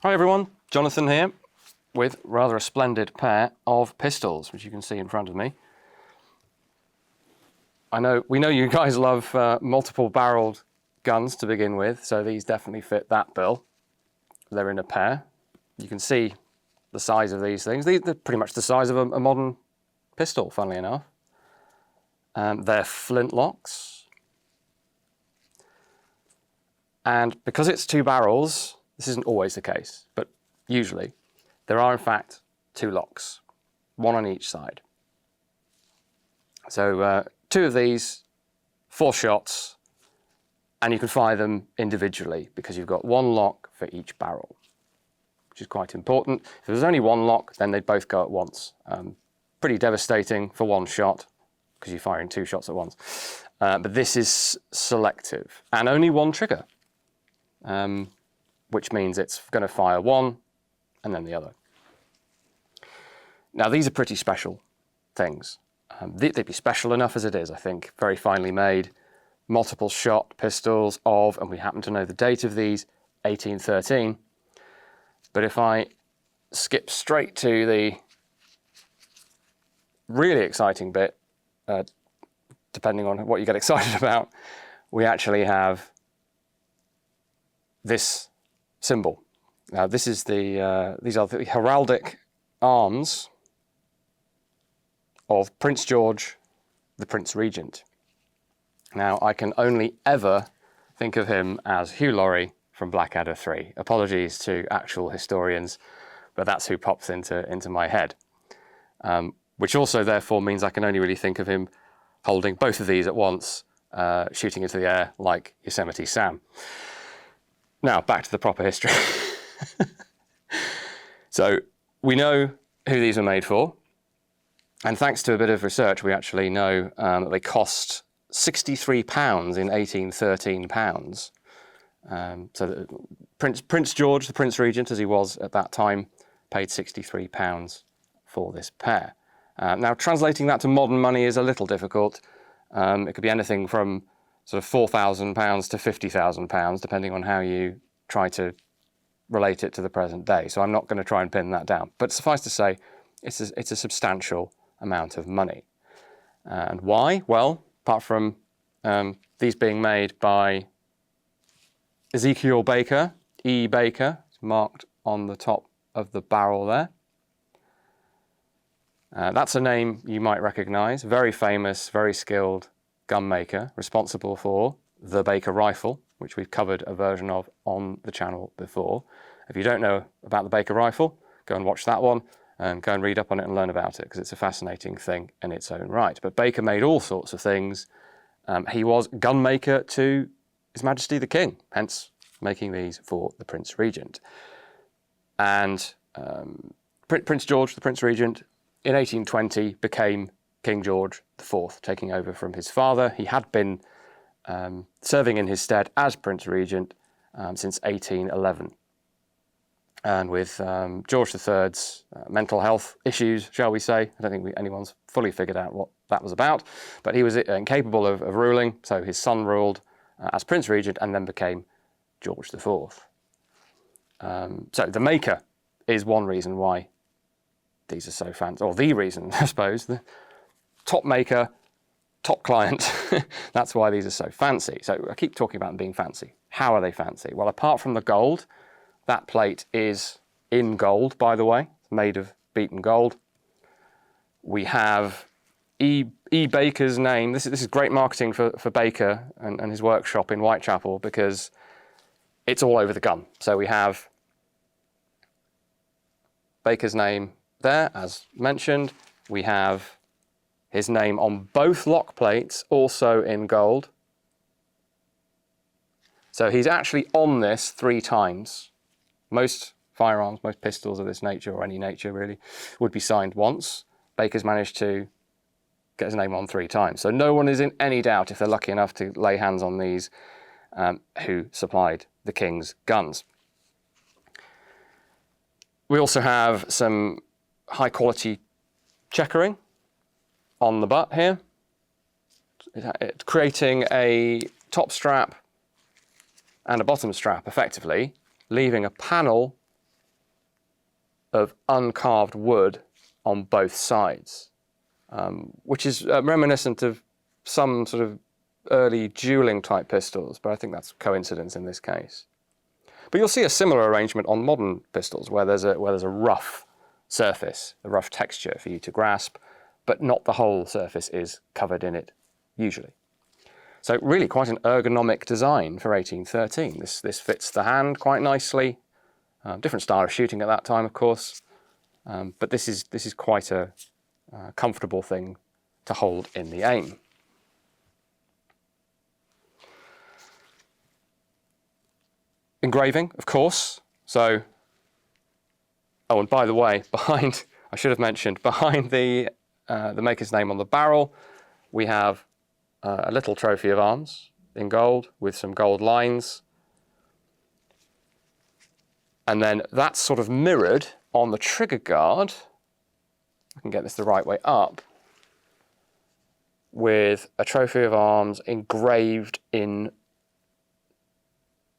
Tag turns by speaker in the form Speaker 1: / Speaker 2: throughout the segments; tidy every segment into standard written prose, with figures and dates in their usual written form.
Speaker 1: Hi everyone, Jonathan here with rather a splendid pair of pistols, which you can see in front of me. We know you guys love multiple barreled guns to begin with, so these definitely fit that bill. They're in a pair. You can see the size of these things. They're pretty much the size of a modern pistol, funnily enough. They're flintlocks. And because it's two barrels, this isn't always the case, but usually there are in fact two locks, one on each side. So two of these, 4 shots, and you can fire them individually because you've got one lock for each barrel, which is quite important. If there's only one lock, then they'd both go at once. Pretty devastating for one shot because you're firing 2 shots at once. But this is selective and only one trigger. Which means it's going to fire one and then the other. Now these are pretty special things. They'd be special enough as it is, I think. Very finely made, multiple shot pistols of, and we happen to know the date of these, 1813. But if I skip straight to the really exciting bit, depending on what you get excited about, we actually have this symbol. Now this is these are the heraldic arms of Prince George, the Prince Regent. Now I can only ever think of him as Hugh Laurie from Blackadder 3. Apologies to actual historians, but that's who pops into my head. Which also therefore means I can only really think of him holding both of these at once, shooting into the air like Yosemite Sam. Now, back to the proper history. So, we know who these were made for. And thanks to a bit of research, we actually know that they cost £63 in 1813 pounds. So Prince George, the Prince Regent, as he was at that time, paid £63 for this pair. Now, translating that to modern money is a little difficult. It could be anything from sort of £4,000 to £50,000, depending on how you try to relate it to the present day. So I'm not going to try and pin that down. But suffice to say, it's a substantial amount of money. And why? Well, apart from these being made by Ezekiel Baker, E. Baker, it's marked on the top of the barrel there. That's a name you might recognise. Very famous, very skilled gun maker, responsible for the Baker rifle, which we've covered a version of on the channel before. If you don't know about the Baker rifle, go and watch that one and go and read up on it and learn about it because it's a fascinating thing in its own right. But Baker made all sorts of things. He was gun maker to His Majesty the King, hence making these for the Prince Regent. And Prince George, the Prince Regent, in 1820 became King George IV, taking over from his father. He had been serving in his stead as Prince Regent since 1811. And with George III's mental health issues, shall we say, I don't think anyone's fully figured out what that was about, but he was incapable of ruling, so his son ruled as Prince Regent and then became George IV. So the maker is one reason why these are so fancy, or the reason, I suppose. The top maker, top client, that's why these are so fancy. So I keep talking about them being fancy. How are they fancy? Well, apart from the gold, that plate is in gold, by the way, made of beaten gold. We have E. Baker's name. This is great marketing for Baker and his workshop in Whitechapel because it's all over the gun. So we have Baker's name there, as mentioned. We have his name on both lock plates, also in gold. So he's actually on this 3 times. Most firearms, most pistols of this nature, or any nature really, would be signed once. Baker's managed to get his name on 3 times. So no one is in any doubt, if they're lucky enough to lay hands on these, who supplied the King's guns. We also have some high quality checkering on the butt here, creating a top strap and a bottom strap effectively, leaving a panel of uncarved wood on both sides, which is reminiscent of some sort of early dueling type pistols, but I think that's coincidence in this case. But you'll see a similar arrangement on modern pistols where there's a rough surface, a rough texture for you to grasp, but not the whole surface is covered in it usually. So really quite an ergonomic design for 1813. This fits the hand quite nicely. Different style of shooting at that time, of course, but this is quite a comfortable thing to hold in the aim. Engraving, of course. So, oh, and by the way, behind, I should have mentioned, behind the maker's name on the barrel, we have a little trophy of arms in gold with some gold lines. And then that's sort of mirrored on the trigger guard. I can get this the right way up, with a trophy of arms engraved in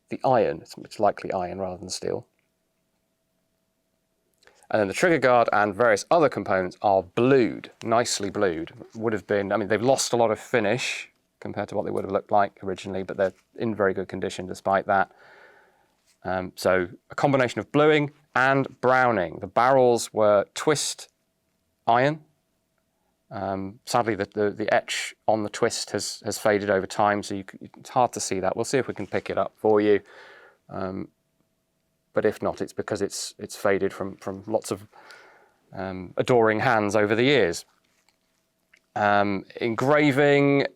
Speaker 1: the iron. It's likely iron rather than steel. And then the trigger guard and various other components are blued, nicely blued. Would have been, I mean, they've lost a lot of finish compared to what they would have looked like originally, but they're in very good condition despite that. So a combination of bluing and browning. The barrels were twist iron. Sadly, the etch on the twist has faded over time, so it's hard to see that. We'll see if we can pick it up for you. But if not, it's because it's faded from lots of adoring hands over the years. Engraving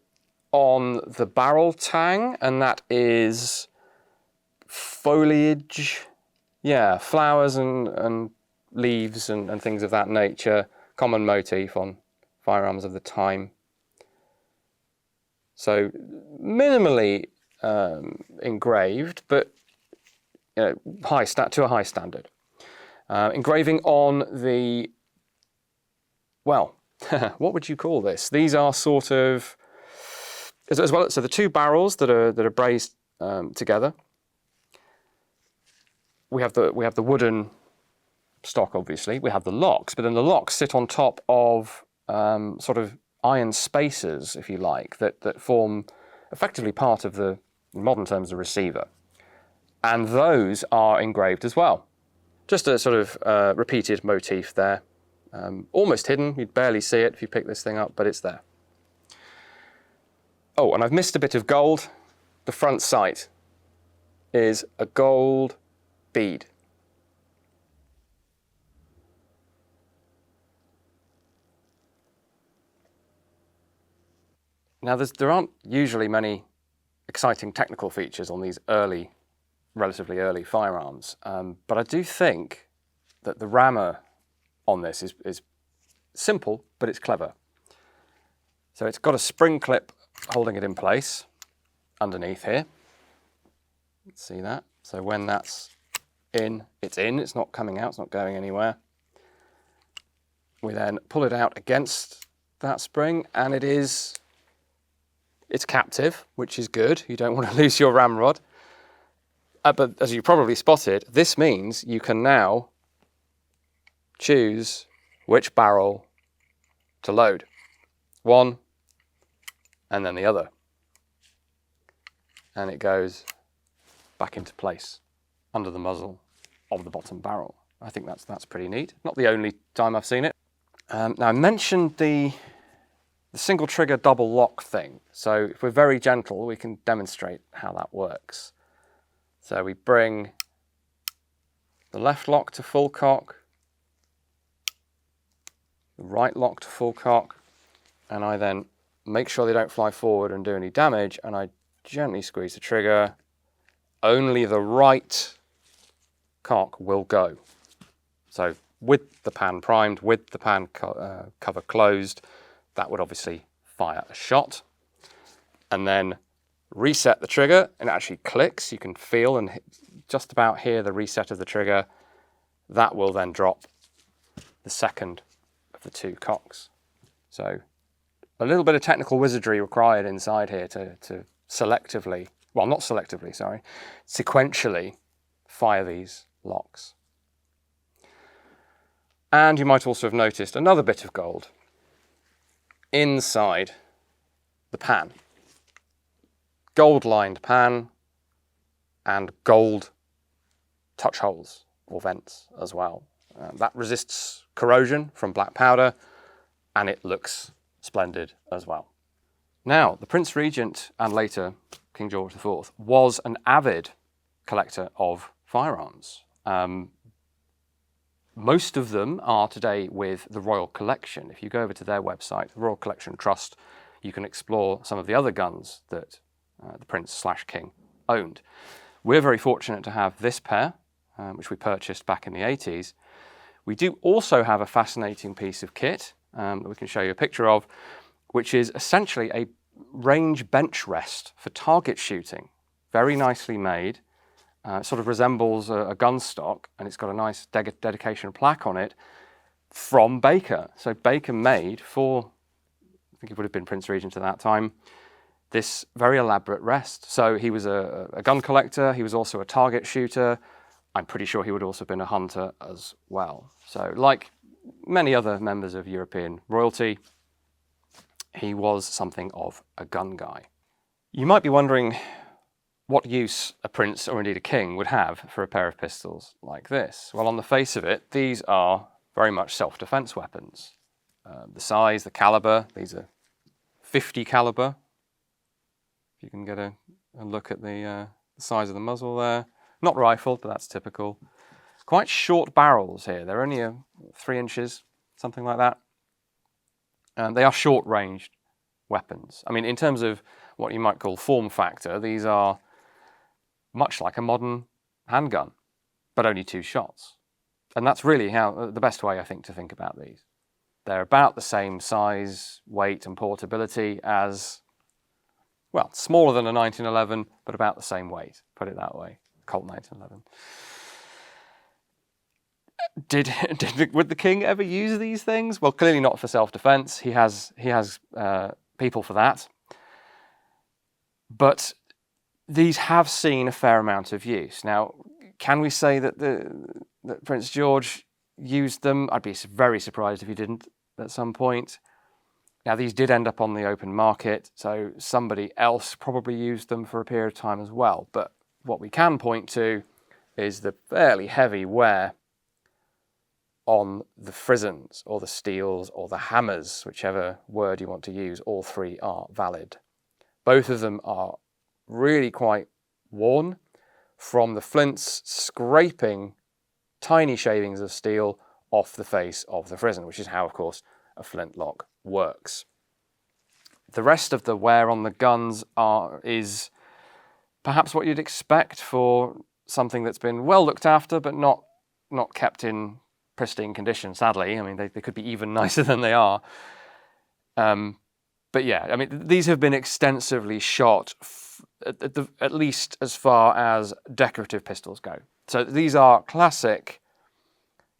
Speaker 1: on the barrel tang, and that is foliage, yeah, flowers and leaves and things of that nature, common motif on firearms of the time. So minimally engraved, but to a high standard. Engraving on the, well, what would you call this? These are sort of, as well. So the two barrels that are brazed together. We have the wooden stock, obviously. We have the locks, but then the locks sit on top of sort of iron spacers, if you like, that form effectively part of the, in modern terms, the receiver. And those are engraved as well. Just a sort of repeated motif there. Almost hidden, you'd barely see it if you pick this thing up, but it's there. Oh, and I've missed a bit of gold. The front sight is a gold bead. Now, there aren't usually many exciting technical features on these relatively early firearms, but I do think that the rammer on this is simple, but it's clever. So it's got a spring clip holding it in place underneath here. Let's see that. So when that's in, it's not coming out, it's not going anywhere. We then pull it out against that spring, and it's captive, which is good. You don't want to lose your ramrod. But as you probably spotted, this means you can now choose which barrel to load. One, and then the other. And it goes back into place under the muzzle of the bottom barrel. I think that's pretty neat. Not the only time I've seen it. Now, I mentioned the single trigger double lock thing. So if we're very gentle, we can demonstrate how that works. So we bring the left lock to full cock, the right lock to full cock, and I then make sure they don't fly forward and do any damage, and I gently squeeze the trigger. Only the right cock will go. So with the pan primed, with the pan cover closed, that would obviously fire a shot. And then reset the trigger, and it actually clicks. You can feel and just about hear the reset of the trigger. That will then drop the second of the two cocks. So a little bit of technical wizardry required inside here to selectively, well, not selectively, sorry, sequentially fire these locks. And you might also have noticed another bit of gold inside the pan. Gold-lined pan and gold touch holes or vents as well. That resists corrosion from black powder, and it looks splendid as well. Now, the Prince Regent and later King George IV was an avid collector of firearms. Most of them are today with the Royal Collection. If you go over to their website, the Royal Collection Trust, you can explore some of the other guns that the Prince/King owned. We're very fortunate to have this pair, which we purchased back in the 80s. We do also have a fascinating piece of kit that we can show you a picture of, which is essentially a range bench rest for target shooting. Very nicely made. Sort of resembles a gun stock, and it's got a nice dedication plaque on it from Baker. So Baker made for, I think it would have been Prince Regent at that time, this very elaborate rest. So he was a gun collector, he was also a target shooter. I'm pretty sure he would also have been a hunter as well. So like many other members of European royalty, he was something of a gun guy. You might be wondering what use a prince or indeed a king would have for a pair of pistols like this. Well, on the face of it, these are very much self-defense weapons. The size, the caliber, these are 50 caliber. If you can get a look at the size of the muzzle there. Not rifled, but that's typical. Quite short barrels here. They're only 3 inches, something like that. They are short-ranged weapons. I mean, in terms of what you might call form factor, these are much like a modern handgun, but only 2 shots. And that's really how the best way, I think, to think about these. They're about the same size, weight, and portability as, well, smaller than a 1911, but about the same weight, put it that way. Colt 1911. Would the king ever use these things? Well, clearly not for self-defense. He has people for that. But these have seen a fair amount of use. Now, can we say that that Prince George used them? I'd be very surprised if he didn't at some point. Now, these did end up on the open market, so somebody else probably used them for a period of time as well. But what we can point to is the fairly heavy wear on the frisons or the steels or the hammers, whichever word you want to use. All 3 are valid. Both of them are really quite worn from the flints scraping tiny shavings of steel off the face of the frison, which is how, of course, a flintlock works. The rest of the wear on the guns is perhaps what you'd expect for something that's been well looked after, but not kept in pristine condition, sadly. I mean, they could be even nicer than they are. But yeah, I mean, these have been extensively shot, at least as far as decorative pistols go. So these are classic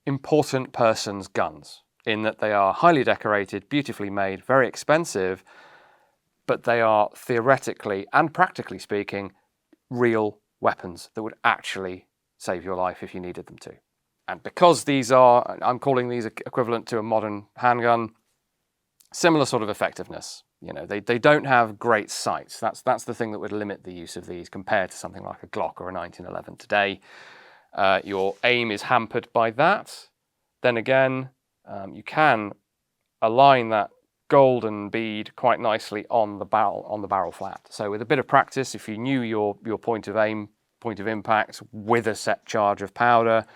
Speaker 1: important person's guns, in that they are highly decorated, beautifully made, very expensive, but they are theoretically and practically speaking real weapons that would actually save your life if you needed them to. And because these are, I'm calling these equivalent to a modern handgun, similar sort of effectiveness. You know, they don't have great sights. That's the thing that would limit the use of these compared to something like a Glock or a 1911 today. Your aim is hampered by that. Then again, you can align that golden bead quite nicely on the barrel flat. So with a bit of practice, if you knew your point of aim, point of impact with a set charge of powder,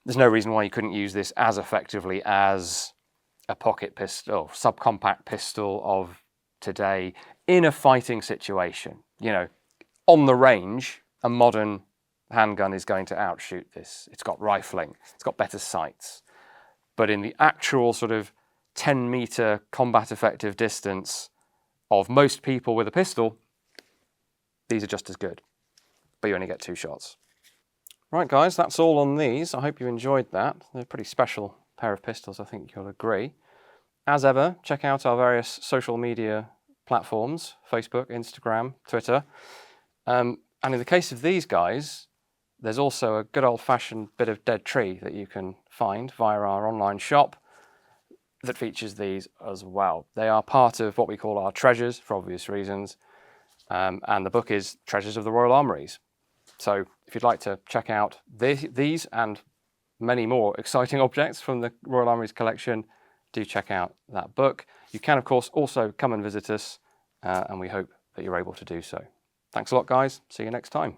Speaker 1: there's no reason why you couldn't use this as effectively as a pocket pistol, subcompact pistol of today in a fighting situation. You know, on the range, a modern handgun is going to outshoot this. It's got rifling, it's got better sights. But in the actual sort of 10-meter combat effective distance of most people with a pistol, these are just as good, but you only get 2 shots. Right guys, that's all on these. I hope you enjoyed that. They're a pretty special pair of pistols, I think you'll agree. As ever, check out our various social media platforms, Facebook, Instagram, Twitter. And in the case of these guys, there's also a good old-fashioned bit of dead tree that you can find via our online shop that features these as well. They are part of what we call our treasures for obvious reasons, and the book is Treasures of the Royal Armouries. So if you'd like to check out these and many more exciting objects from the Royal Armouries collection, do check out that book. You can, of course, also come and visit us, and we hope that you're able to do so. Thanks a lot, guys. See you next time.